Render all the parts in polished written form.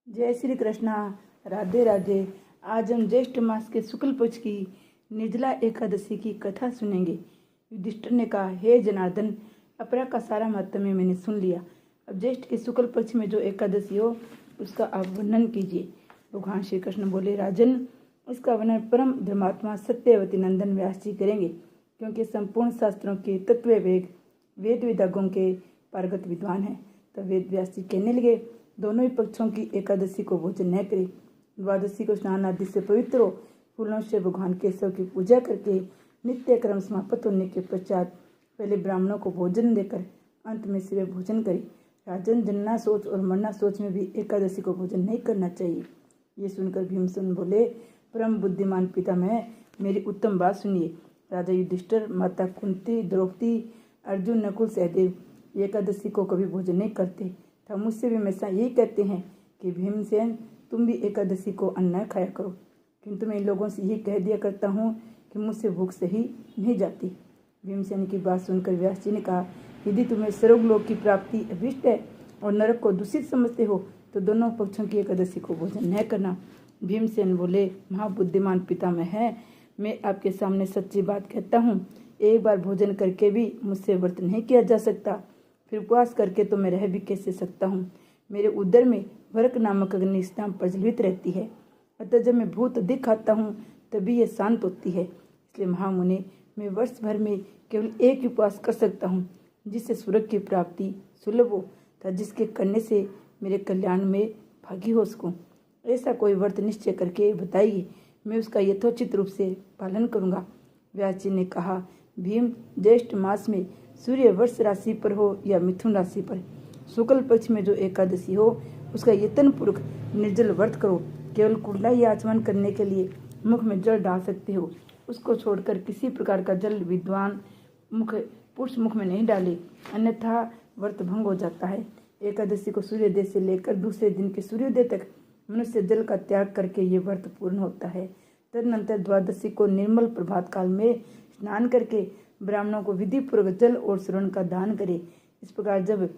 जय श्री कृष्णा। राधे राधे। आज हम ज्येष्ठ मास के शुक्ल पक्ष की निर्जला एकादशी की कथा सुनेंगे। युधिष्ठिर ने कहा, हे जनार्दन, अपरा का सारा महत्व मैंने सुन लिया। अब ज्येष्ठ के शुक्ल पक्ष में जो एकादशी हो उसका आप वर्णन कीजिए। भगवान श्री कृष्ण बोले, राजन, इसका वर्णन परम धर्मात्मा सत्यवती नंदन व्यास जी करेंगे, क्योंकि संपूर्ण शास्त्रों के तत्व वेद विदागों के पारगत विद्वान हैं। तब वेद व्यास जी कहने लगे, दोनों ही पक्षों की एकादशी को भोजन न करें। द्वादशी को स्नान आदि से पवित्र हो, फूलों से भगवान केशव की पूजा करके नित्य क्रम समाप्त होने के पश्चात पहले ब्राह्मणों को भोजन देकर अंत में सिर्फ भोजन करें। राजन, जन्ना सोच और मरना सोच में भी एकादशी को भोजन नहीं करना चाहिए। ये सुनकर भीमसेन बोले, परम बुद्धिमान पिता, मैं मेरी उत्तम बात सुनिए। राजा युधिष्ठिर, माता कुंती, द्रौपदी, अर्जुन, नकुल, सहदेव एकादशी को कभी भोजन नहीं करते था। मुझसे भी हमेशा यही कहते हैं कि भीमसेन, तुम भी एकादशी को अन्न न खाया करो, किंतु मैं इन लोगों से यही कह दिया करता हूँ कि मुझसे भूख सही नहीं जाती। भीमसेन की बात सुनकर व्यास जी ने कहा, यदि तुम्हें स्वर्गलोक की प्राप्ति अभिष्ट है और नरक को दूषित समझते हो तो दोनों पक्षों की एकादशी को भोजन न करना। भीमसेन बोले, महाबुद्धिमान पितामह है, मैं आपके सामने सच्ची बात कहता हूँ। एक बार भोजन करके भी मुझसे व्रत नहीं किया जा सकता, फिर उपवास करके तो मैं रह भी कैसे सकता हूँ। मेरे उदर में वर्क नामक अग्निष्ठा प्रज्वलित रहती है, अतः जब मैं भूत अधिक खाता हूँ तभी यह शांत होती है। इसलिए महामुनि, मैं वर्ष भर में केवल एक ही उपवास कर सकता हूँ, जिससे स्वर्ग की प्राप्ति सुलभ हो तथा जिसके करने से मेरे कल्याण में भागी हो सकूँ। ऐसा कोई व्रत निश्चय करके बताइए, मैं उसका यथोचित रूप से पालन करूँगा। व्यास जी ने कहा, भीम, ज्येष्ठ मास में सूर्य वर्ष राशि पर हो या मिथुन राशि पर, शुक्ल पक्ष में जो एकादशी हो उसका यत्न पूर्वक निर्जल व्रत करो। केवल कुंडा ही आचमन करने के लिए मुख में जल डाल सकते हो, उसको छोड़कर किसी प्रकार का जल विद्वान पुरुष मुख में नहीं डाले, अन्यथा व्रत भंग हो जाता है। एकादशी को सूर्योदय से लेकर दूसरे दिन के सूर्योदय तक मनुष्य जल का त्याग करके ये व्रत पूर्ण होता है। तदनंतर द्वादशी को निर्मल प्रभात काल में स्नान करके ब्राह्मणों को विधि पूर्वक जल और श्रवण का दान करे। इस प्रकार जब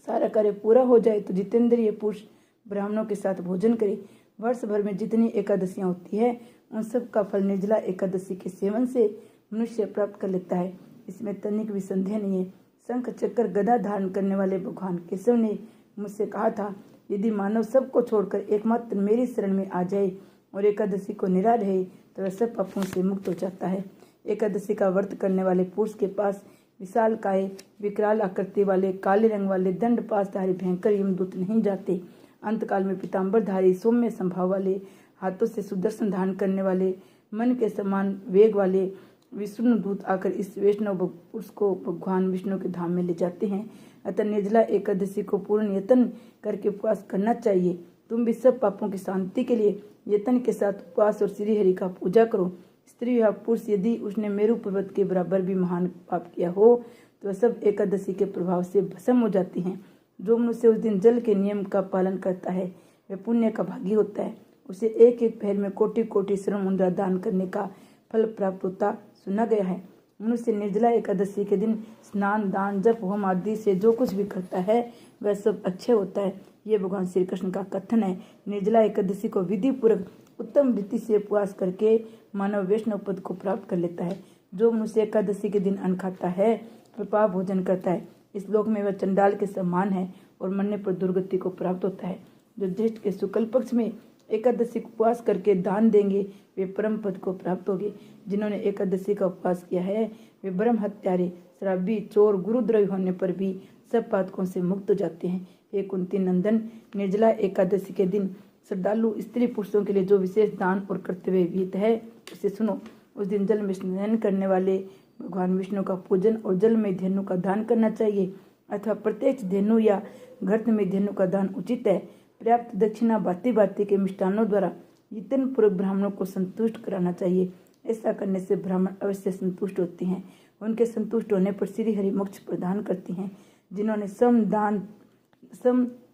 सारा कार्य पूरा हो जाए तो जितेंद्रिय पुरुष ब्राह्मणों के साथ भोजन करे। वर्ष भर में जितनी एकादशियां होती है उन सब का फल निर्जला एकादशी के सेवन से मनुष्य प्राप्त कर लेता है, इसमें तनिक भी संदेह नहीं है। शंख चक्र गदा धारण करने वाले भगवान केशव ने मुझसे कहा था, यदि मानव सबको छोड़कर एकमात्र मेरी शरण में आ जाए और एकादशी को निरा रहे तो वह सब पापों से मुक्त हो जाता है। एकादशी का व्रत करने वाले पुरुष के पास विशाल काय, विकराल आकृति वाले, काले रंग वाले, दंड पासधारी भयंकर यमदूत नहीं जाते। अंतकाल में पीताम्बरधारी, सौम्य संभाव वाले, हाथों से सुदर्शन धारण करने वाले, मन के समान वेग वाले विष्णु दूत आकर इस वैष्णव पुरुष को भगवान विष्णु के धाम में ले जाते हैं। अतः निर्जला एकादशी को पूर्ण यत्न करके उपवास करना चाहिए। तुम भी सब पापों की शांति के लिए यत्न के साथ उपवास और श्री हरि का पूजा करो। स्त्री या पुरुष यदि उसने मेरु पर्वत के बराबर भी महान पाप किया हो तो सब एकादशी के प्रभाव से भस्म हो जाती हैं। जो मनुष्य उस दिन जल के नियम का पालन करता है वह पुण्य का भागी होता है। उसे एक एक पहर में कोटि कोटि स्वर्ण मुद्रा दान करने का फल प्राप्त होता सुना गया है। मनुष्य निर्जला एकादशी के दिन स्नान, दान, जप, होम आदि से जो कुछ भी करता है वह सब अच्छे होता है। ये भगवान श्री कृष्ण का कथन है। निर्जला एकादशी को विधि पूर्वक उत्तम रीति से उपवास करके मानव वैष्णव पद को प्राप्त कर लेता है। जो मनुष्य एकादशी के दिन अन्न खाता है वह पाप भोजन करता है, इस लोक में वह चंडाल के समान है और मरने पर दुर्गति को प्राप्त होता है। जो ज्येष्ठ के शुक्ल पक्ष में एकादशी को उपवास करके दान देंगे वे परम पद को प्राप्त होंगे। जिन्होंने एकादशी का उपवास किया है वे ब्रह्म हत्यारे, शराबी, चोर, गुरुद्रोही होने पर भी सब पातकों से मुक्त हो जाते हैं। हे कुंती नंदन, निर्जला एकादशी के दिन श्रद्धालु स्त्री पुरुषों के लिए जो विशेष दान और कर्तव्य विहित है उसे सुनो। उस दिन जल में स्नान करने वाले भगवान विष्णु का पूजन और जल में धेनु का दान करना चाहिए, अथवा प्रत्यक्ष धेनु या घृत में धेनु का दान उचित है। पर्याप्त दक्षिणा भांति भांति के मिष्टानों द्वारा यत्न पूर्वक ब्राह्मणों को संतुष्ट कराना चाहिए। ऐसा करने से ब्राह्मण अवश्य संतुष्ट होते हैं। उनके संतुष्ट होने पर श्री हरि मोक्ष प्रदान करती हैं। जिन्होंने सम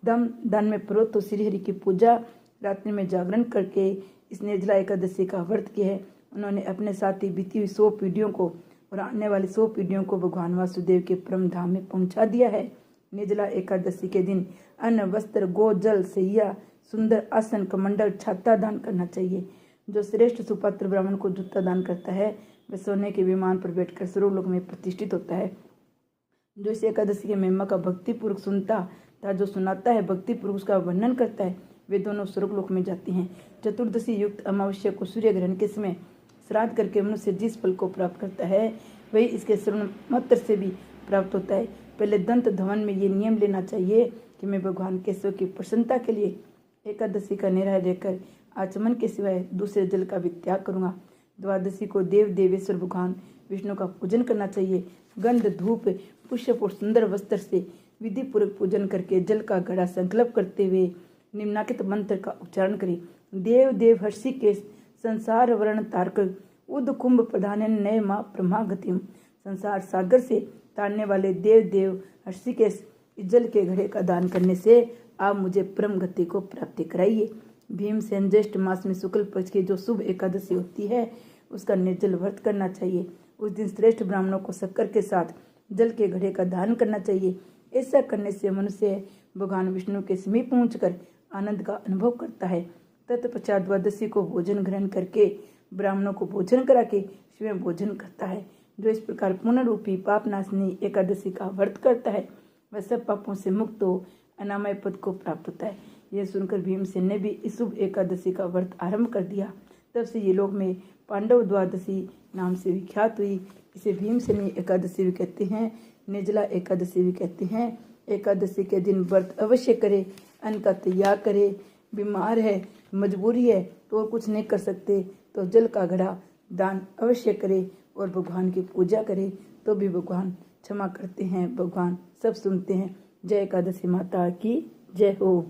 दम दान में प्रवृत्त तो श्री हरि की पूजा, रात्रि में जागरण करके इस निर्जला एकादशी का व्रत किया है, उन्होंने अपने साथ ही बीती हुई 100 पीढ़ियों को और आने वाली 100 पीढ़ियों को भगवान वासुदेव के परम धाम में पहुंचा दिया है। निर्जला एकादशी के दिन अन्न, वस्त्र, गो, जल, सैया, सुंदर आसन कमंडल छाता दान करना चाहिए। जो श्रेष्ठ सुपात्र ब्राह्मण को जूता दान करता है वह सोने के विमान पर बैठकर स्वर्गलोक में प्रतिष्ठित होता है। जो इस एकादशी की महिमा का भक्तिपूर्वक सुनता तथा जो सुनाता है भक्तिपूर्वक उसका वर्णन करता है वे दोनों स्वर्गलोक में जाते हैं। चतुर्दशी युक्त अमावस्या को सूर्य ग्रहण के समय श्राद्ध करके मनुष्य जिस फल को प्राप्त करता है वही इसके श्रवण मात्र से भी प्राप्त होता है। पहले दंत धवन में ये नियम लेना चाहिए कि मैं भगवान केशव की प्रसन्नता के लिए एकादशी का निर्णय लेकर आचमन के सिवाय दूसरे जल का भी त्याग करूंगा। द्वादशी को देव देवेश्वर भगवान विष्णु का पूजन करना चाहिए। गंध धूप पुष्प और सुंदर वस्त्र से विधि पूर्वक पूजन करके जल का घड़ा संकल्प करते हुए निम्नाकित मंत्र का उच्चारण करें। देव देव हर्षि के संसार वर्ण तारक उद कुंभ प्रधान नय माँ ब्रह्मागतिम। संसार सागर से तारने वाले देव देव हर्षि के जल के घड़े का दान करने से आप मुझे परम गति को प्राप्ति कराइए। भीमसेन ज्येष्ठ मास में शुक्ल पक्ष की जो शुभ एकादशी होती है उसका निर्जल व्रत करना चाहिए। उस दिन श्रेष्ठ ब्राह्मणों को शक्कर के साथ जल के घड़े का दान करना चाहिए। ऐसा करने से मनुष्य भगवान विष्णु के समीप पहुंचकर आनंद का अनुभव करता है। तत्पश्चात द्वादशी को भोजन ग्रहण करके ब्राह्मणों को भोजन करा के स्वयं भोजन करता है। जो इस प्रकार पुनर्रूपी पाप नाशनी एकादशी का व्रत करता है वह सब पापों से मुक्त हो अनामय पद को प्राप्त होता है। यह सुनकर भीमसेन ने भी इस शुभ एकादशी का व्रत आरंभ कर दिया। तब से ये लोक में पांडव द्वादशी नाम से विख्यात हुई। इसे भीमसेनी एकादशी भी कहते हैं, निर्जला एकादशी भी कहते हैं। एकादशी के दिन व्रत अवश्य करे, अन्न का त्याग करे। बीमार है, मजबूरी है तो और कुछ नहीं कर सकते तो जल का घड़ा दान अवश्य करे और भगवान की पूजा करे तो भी भगवान क्षमा करते हैं, भगवान सब सुनते हैं। जय एकादशी माता की जय हो।